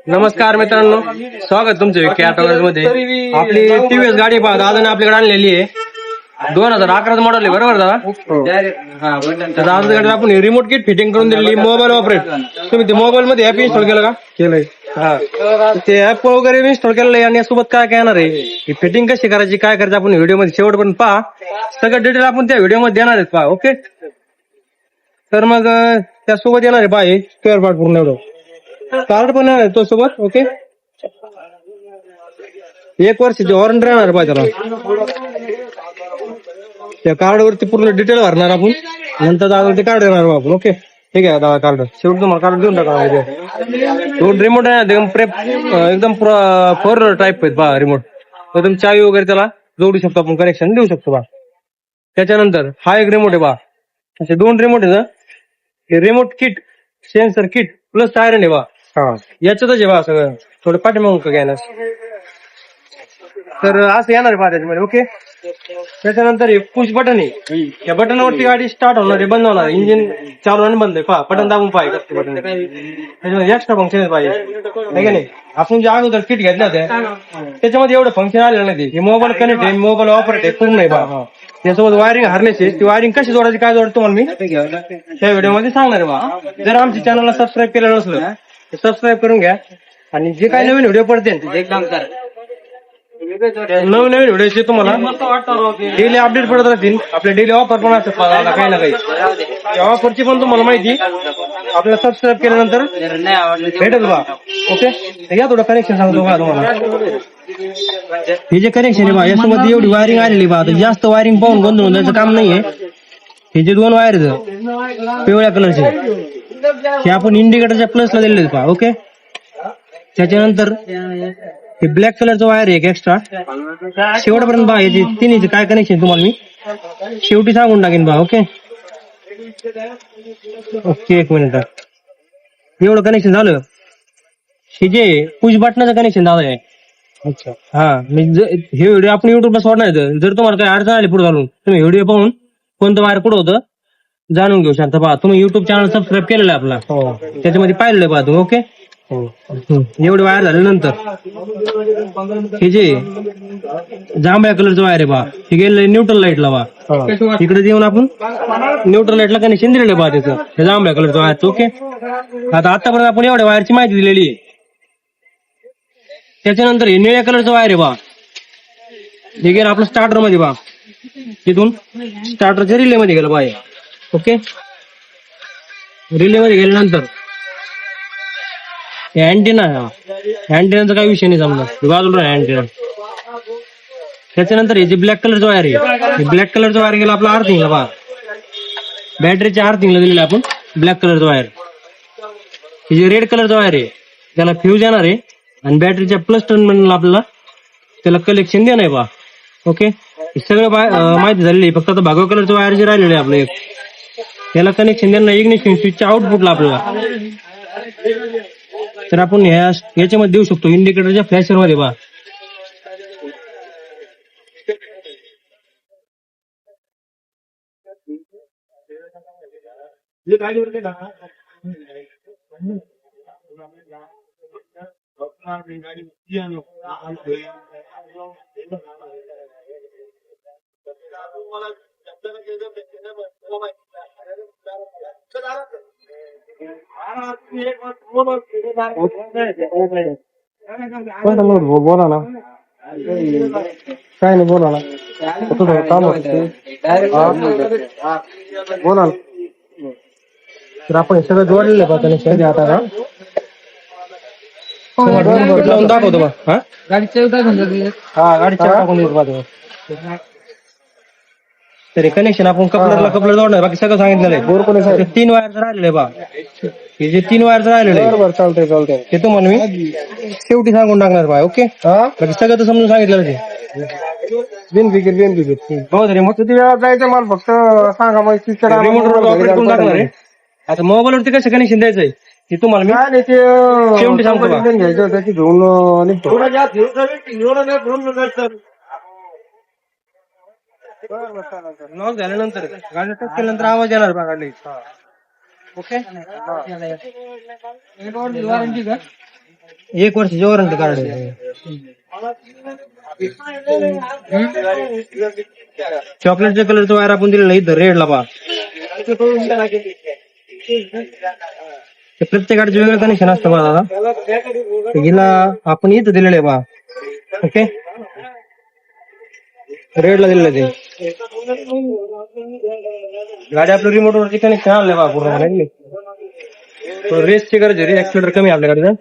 नमस्कार मित्रांनो, स्वागत तुमचे विखे ऑटोमोबाईल मध्ये. आपली टीव्हीएस गाडी पहा दादाने आपल्याकडे आणलेली आहे. 2011 मॉडेल आहे, बरोबर दादा? तर दादा गाडी आपण रिमोट किट फिटिंग करून दिलेली, मोबाईल ऑपरेट. तुम्ही ते मोबाईल मध्ये ऍप इन्स्टॉल केलं का? केलंय. हा, ते ऍप वगैरे इन्स्टॉल केलंय आणि यासोबत काय काय येणार आहे, ही फिटिंग कशी करायची, काय करायचं, आपण व्हिडिओ मध्ये शेवटपर्यंत पहा. सगळं डिटेल आपण त्या व्हिडिओ मध्ये देणार आहेत, पहा. ओके, तर मग त्यासोबत येणार आहे पहा, हे स्क्वेअर पार्ट पूर्ण एवढं कार्ड पण आहे तो सोबत. ओके, 1 वर्षाची वॉरंटी राहणार पाहिजे त्याला. त्या कार्ड वरती पूर्ण डिटेल भरणार आपण, नंतर दादा ते कार्ड देणार आपण. ओके, ठीक आहे दादा, कार्ड शेवटी तुम्हाला कार्ड देऊन टाका. दोन रिमोट आहे, एकदम 4 टाईप आहेत पहा रिमोट. तर तुम्ही चावी वगैरे त्याला जोडू शकतो, आपण कनेक्शन देऊ शकतो बा. त्याच्यानंतर हा एक रिमोट आहे बा, असे 2 रिमोट आहे. हे remote kit, sensor kit plus iron आहे बा. याच्यातच आहे बा सगळं, थोडं पाठीमागून घ्यायला. तर असं येणार आहे पहा त्याच्यामध्ये. ओके, त्याच्यानंतर हे पुश बटन आहे, या बटनावरती गाडी स्टार्ट होणार आहे, बंद होणार, इंजिन चालू आणि बंद आहे पहा. बटन दाबून पाहिजे बटन, त्याच्यामध्ये एक्स्ट्रा फंक्शन पाहिजे आहे का नाही. आपण जे अगोदर किट घेतल्या होत्या त्याच्यामध्ये एवढं फंक्शन आलेलं नाही. हे मोबाईल कनेक्ट आहे, मोबाईल ऑपरेट आहे, पूर्ण आहे बा. त्यासोबत वायरिंग हार्नेस आहे, ती वायरिंग कशी जोडायची, काय जोडायचं तुम्हाला मी त्या व्हिडिओ मध्ये सांगणार आहे बा. जर आमच्या चॅनलला सबस्क्राईब केलेलं नसलं तर सबस्क्राईब करून घ्या, आणि जे काही नवीन व्हिडिओ पडते नवीन व्हिडिओचे तुम्हाला डेली अपडेट पडत राहतील. आपल्या डेली ऑफर पण असतात काही ना काही, त्या ऑफरची पण तुम्हाला माहिती आपल्याला सबस्क्राईब केल्यानंतर भेटेल बा. ओके, या थोडं कनेक्शन सांगतो बा तुम्हाला. हे जे कनेक्शन आहे बा, यासोबत एवढी वायरिंग आलेली बा. जास्त वायरिंग पाहून गोंधळून जायचं काम नाहीये. हे जे 2 वायर पिवळ्या कलरचे, हे आपण इंडिकेटरच्या प्लसला दिलेले पहा. ओके, त्याच्यानंतर हे ब्लॅक कलरचं वायर आहे एक एक्स्ट्रा. शेवटपर्यंत बा, याचे तिन्हीचे काय कनेक्शन तुम्हाला मी शेवटी सांगून टाकेन बा. Okay okay, 1 minute. एवढं कनेक्शन झालं. हे जे पुश बटनाचं कनेक्शन दादा आहे. अच्छा, हा, हे व्हिडिओ आपण युट्यूबला सोडणार आहे. जर तुम्हाला काही अडचण आली पुढे घालून, तुम्ही व्हिडिओ पाहून कोणतं वायर कुठं होतं जाणून घेऊ शकता पहा. तुम्ही युट्यूब चॅनल सबस्क्राईब केलेलं आहे आपला, त्याच्यामध्ये पाहिलेलं पहा तुम्ही. ओके, एवढे वायर झाल्यानंतर हे जे जांभळ्या कलरचं वायर आहे बा, हे गेलं न्यूट्रल लाईटला बा. इकडे देऊन आपण न्यूट्रल लाईटला कनेक्शन दिलेलं आहे बा त्याचं, हे जांभळ्या कलरचं वायर. ओके, आता आतापर्यंत आपण एवढ्या वायरची माहिती दिलेली आहे. त्याच्यानंतर हे निळ्या कलरचं वायर आहे बा, हे गेलं आपलं स्टार्टर मध्ये बा. तिथून स्टार्टरच्या रिले मध्ये गेलं बा. ओके, रिले मध्ये गेल्यानंतर अँटेना, अँटेनाचा काही विषय नाही समजा, बाजूला अँटेना. त्याच्यानंतर हे जे ब्लॅक कलरचं वायर आहे, ब्लॅक कलरचं वायर गेलं आपलं अर्थिंगला बा. बॅटरीच्या अर्थिंगला दिलेलं आपण ब्लॅक कलरचं वायर. हे जे रेड कलरचं वायर आहे त्याला फ्यूज येणार आहे, आणि बॅटरीच्या प्लस टर्मिनल आपल्याला त्याला कलेक्शन देणार आहे बा. ओके, हे सगळं माहिती झालेली आहे. फक्त आता भगवा कलरचं वायर जे राहिलेलं आहे आपलं एक, त्याला कनेक्शन देणार इग्निशन स्विचच्या आउटपुटला आपल्याला. तर आपण याच्यामध्ये देऊ शकतो इंडिकेटरच्या फ्लॅशर मध्ये बा. बोला ना, काय नाही, बोला ना, काम बोला ना. तर आपण सगळं जोडलेलं आहे कनेक्शन. आता लावून दाखवतो बा. हा, गाडीच्या टाकून देतो बा. तरी कनेक्शन आपण कपलर जोडणार, बाकी सगळं सांगितलेलं आहे. 3 वायर राहिलेले बा, हे जे 3 वायर राहिलेले बरोबर, चालतंय ते तुम्हाला मी शेवटी सांगून टाकणार बा. ओके, बाकी सगळं तर समजून सांगितलेलं आहे. बिनफिकीर हो तरी मग किती वेळा जायचं मला फक्त सांगा, मग रिमोट ऑपरेट करून टाकणार आहे. आता मोबाईलवरती कसं कनेक्शन द्यायचंय ते तुम्हाला मी शेवटी सांगतो बा. घ्यायचं त्याची घेऊन लॉक झाल्यानंतर गाडी टच केल्यानंतर आवाज येणार बघा. ओके. 1 वर्षाची वॉरंटी कार्ड आहे. चॉकलेटच्या कलरचा वायर आपण दिलेला इथं रेडला पहा. प्रत्येक गाडीचं वेगळं कनेक्शन असतं बघा दादा. हिला आपण इथं दिलेलं आहे पहा. ओके, रेडला दिलेलं ते गाडी आपलं रिमोट वरती कनेक्शन आणलंय बघा पूर्ण. रेसची गरज आहे, ऍक्सिलेटर कमी आहे आपल्या गाडीचं.